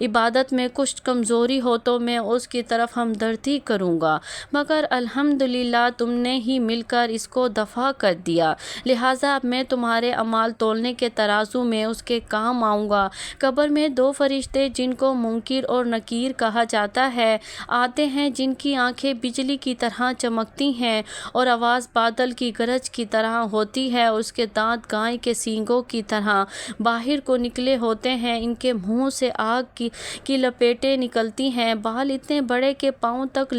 عبادت میں کچھ کمزوری ہو تو میں اس کی طرف ہمدردی کروں گا، مگر الحمدللہ تم نے ہی مل کر اس کو دفع کر دیا، لہٰذا اب میں تمہارے اعمال تولنے کے ترازو میں اس کے کام آؤں گا۔ قبر میں دو فرشتے جن کو منکر اور نکیر کہا جاتا ہے آتے ہیں، جن کی آنکھیں بجلی کی طرح چمکتی ہیں اور آواز بادل کی گرج کی طرح ہوتی ہے، اس کے دانت گائے کے سینگوں کی طرح باہر کو نکلے ہوتے ہیں، ان کے منہ سے آگ کی لپیٹیں نکلتی ہیں، بال اتنے بڑے کہ پاؤں تک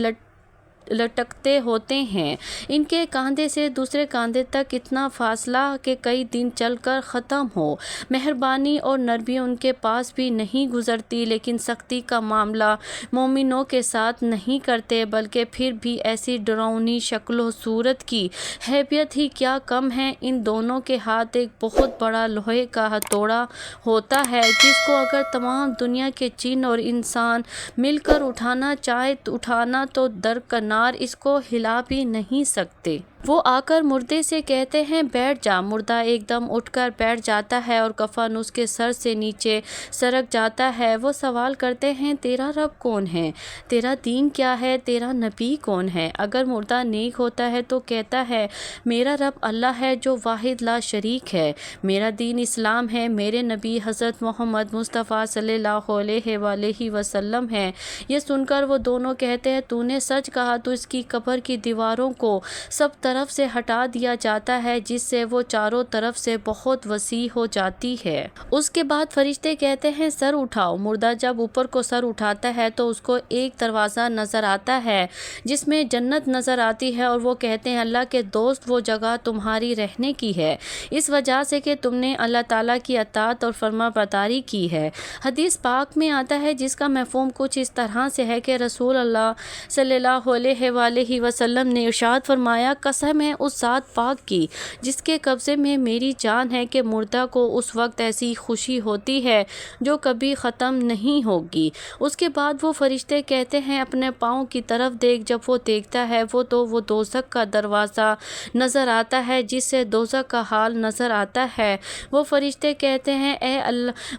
لٹکتے ہوتے ہیں، ان کے کاندھے سے دوسرے کاندھے تک اتنا فاصلہ کہ کئی دن چل کر ختم ہو۔ مہربانی اور نرمی ان کے پاس بھی نہیں گزرتی، لیکن سختی کا معاملہ مومنوں کے ساتھ نہیں کرتے، بلکہ پھر بھی ایسی ڈراؤنی شکل و صورت کی ہیبت ہی کیا کم ہے۔ ان دونوں کے ہاتھ ایک بہت بڑا لوہے کا ہتھوڑا ہوتا ہے، جس کو اگر تمام دنیا کے جن اور انسان مل کر اٹھانا چاہے اٹھانا تو درکنار اس کو ہلا بھی نہیں سکتے۔ وہ آ کر مردے سے کہتے ہیں بیٹھ جا، مردہ ایک دم اٹھ کر بیٹھ جاتا ہے اور کفن اس کے سر سے نیچے سرک جاتا ہے۔ وہ سوال کرتے ہیں تیرا رب کون ہے، تیرا دین کیا ہے، تیرا نبی کون ہے؟ اگر مردہ نیک ہوتا ہے تو کہتا ہے میرا رب اللہ ہے جو واحد لا شریک ہے، میرا دین اسلام ہے، میرے نبی حضرت محمد مصطفیٰ صلی اللہ علیہ وآلہ وسلم ہے۔ یہ سن کر وہ دونوں کہتے ہیں تو نے سچ کہا، تو اس کی قبر کی دیواروں کو سب طرف سے ہٹا دیا جاتا ہے، جس سے وہ چاروں طرف سے بہت وسیع ہو جاتی ہے۔ اس کے بعد فرشتے کہتے ہیں سر اٹھاؤ۔ مردہ جب اوپر کو سر اٹھاتا ہے تو اس کو ایک دروازہ نظر آتا ہے جس میں جنت نظر آتی ہے، اور وہ کہتے ہیں اللہ کے دوست وہ جگہ تمہاری رہنے کی ہے، اس وجہ سے کہ تم نے اللہ تعالیٰ کی اطاعت اور فرما برداری کی ہے۔ حدیث پاک میں آتا ہے جس کا مفہوم کچھ اس طرح سے ہے کہ رسول اللہ صلی اللہ علیہ وآلہ وسلم نے ارشاد فرمایا قسم ہے اس ذات پاک کی جس کے قبضے میں میری جان ہے کہ مردہ کو اس وقت ایسی خوشی ہوتی ہے جو کبھی ختم نہیں ہوگی۔ اس کے بعد وہ فرشتے کہتے ہیں اپنے پاؤں کی طرف دیکھ، جب وہ دیکھتا ہے وہ دوزخ کا دروازہ نظر آتا ہے جس سے دوزخ کا حال نظر آتا ہے۔ وہ فرشتے کہتے ہیں اے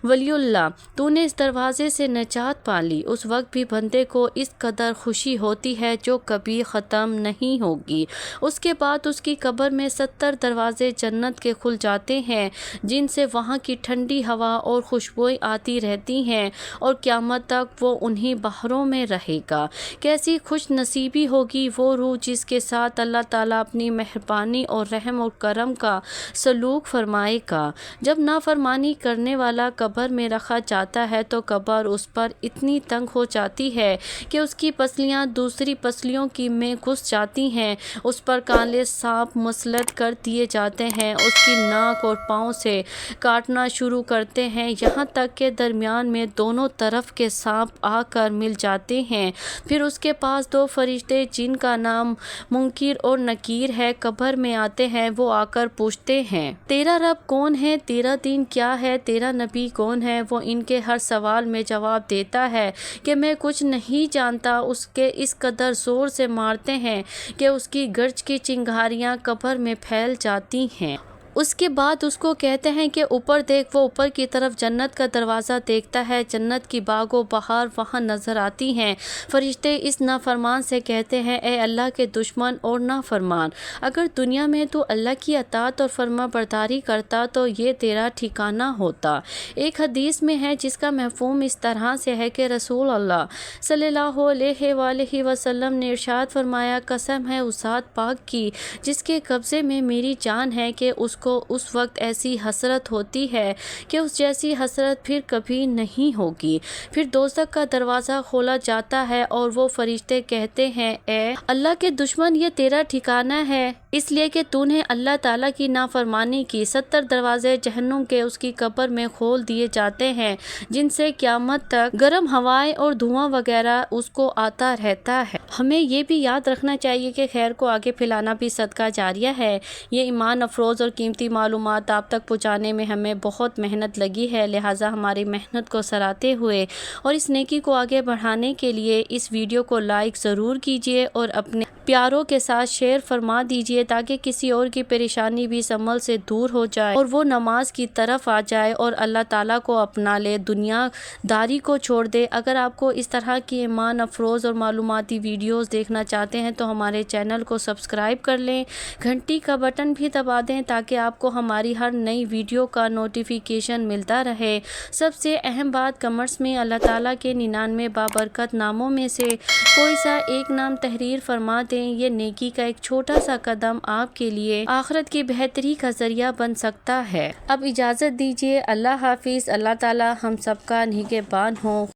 ولی اللہ تو نے اس دروازے سے نجات پا لی۔ اس وقت بھی بندے کو اس قدر خوشی ہوتی ہے جو کبھی ختم نہیں ہوگی۔ اس کے بعد اس کی قبر میں 70 دروازے جنت کے کھل جاتے ہیں جن سے وہاں کی ٹھنڈی ہوا اور خوشبوئیں آتی رہتی ہیں، اور قیامت تک وہ انہی بہروں میں رہے گا۔ کیسی خوش نصیبی ہوگی وہ روح جس کے ساتھ اللہ تعالیٰ اپنی مہربانی اور رحم اور کرم کا سلوک فرمائے گا۔ جب نافرمانی کرنے والا قبر میں رکھا جاتا ہے تو قبر اس پر اتنی تنگ ہو جاتی ہے کہ اس کی پسلیاں دوسری پسلیوں میں گھس جاتی ہیں، اس پر کالے سانپ مسلط کر دیے جاتے ہیں، اس کی ناک اور پاؤں سے کاٹنا شروع کرتے ہیں، یہاں تک کہ درمیان میں دونوں طرف کے سانپ آ کر مل جاتے ہیں۔ پھر اس کے پاس دو فرشتے جن کا نام منکر اور نکیر ہے قبر میں آتے ہیں۔ وہ آ کر پوچھتے ہیں تیرا رب کون ہے، تیرا دین کیا ہے، تیرا نبی کون ہے؟ وہ ان کے ہر سوال میں جواب دیتا ہے کہ میں کچھ نہیں جانتا۔ اس کے اس قدر زور سے مارتے ہیں کہ اس کی گرج کی چنگاریاں قبر میں پھیل جاتی ہیں۔ اس کے بعد اس کو کہتے ہیں کہ اوپر دیکھ۔ وہ اوپر کی طرف جنت کا دروازہ دیکھتا ہے، جنت کی باغ و بہار وہاں نظر آتی ہیں۔ فرشتے اس نافرمان سے کہتے ہیں اے اللہ کے دشمن اور نافرمان، اگر دنیا میں تو اللہ کی اطاعت اور فرما برداری کرتا تو یہ تیرا ٹھکانہ ہوتا۔ ایک حدیث میں ہے جس کا مفہوم اس طرح سے ہے کہ رسول اللہ صلی اللہ علیہ وآلہ وسلم نے ارشاد فرمایا قسم ہے اس ذات پاک کی جس کے قبضے میں میری جان ہے کہ اس کو اس وقت ایسی حسرت ہوتی ہے کہ اس جیسی حسرت پھر کبھی نہیں ہوگی۔ پھر دوزخ کا دروازہ کھولا جاتا ہے اور وہ فرشتے کہتے ہیں اے اللہ کے دشمن یہ تیرا ٹھکانہ ہے اس لیے کہ تو نے اللہ تعالیٰ کی نافرمانی کی۔ 70 دروازے جہنم کے اس کی قبر میں کھول دیے جاتے ہیں جن سے قیامت تک گرم ہوائیں اور دھواں وغیرہ اس کو آتا رہتا ہے۔ ہمیں یہ بھی یاد رکھنا چاہیے کہ خیر کو آگے پھیلانا بھی صدقہ جاریہ ہے۔ یہ ایمان افروز اور قیمتی معلومات آپ تک پہنچانے میں ہمیں بہت محنت لگی ہے، لہٰذا ہماری محنت کو سراہتے ہوئے اور اس نیکی کو آگے بڑھانے کے لیے اس ویڈیو کو لائک ضرور کیجیے اور اپنے پیاروں کے ساتھ شیئر فرما دیجیے چاہیے تاکہ کسی اور کی پریشانی بھی اس عمل سے دور ہو جائے اور وہ نماز کی طرف آ جائے اور اللہ تعالیٰ کو اپنا لے، دنیا داری کو چھوڑ دے۔ اگر آپ کو اس طرح کی ایمان افروز اور معلوماتی ویڈیوز دیکھنا چاہتے ہیں تو ہمارے چینل کو سبسکرائب کر لیں، گھنٹی کا بٹن بھی دبا دیں تاکہ آپ کو ہماری ہر نئی ویڈیو کا نوٹیفیکیشن ملتا رہے۔ سب سے اہم بات، کمنٹس میں اللہ تعالیٰ کے 99 بابرکت ناموں میں سے کوئی سا ایک نام تحریر فرما دیں۔ یہ نیکی کا ایک چھوٹا سا قدم آپ کے لیے آخرت کی بہتری کا ذریعہ بن سکتا ہے۔ اب اجازت دیجیے، اللہ حافظ۔ اللہ تعالیٰ ہم سب کا نگہبان ہو۔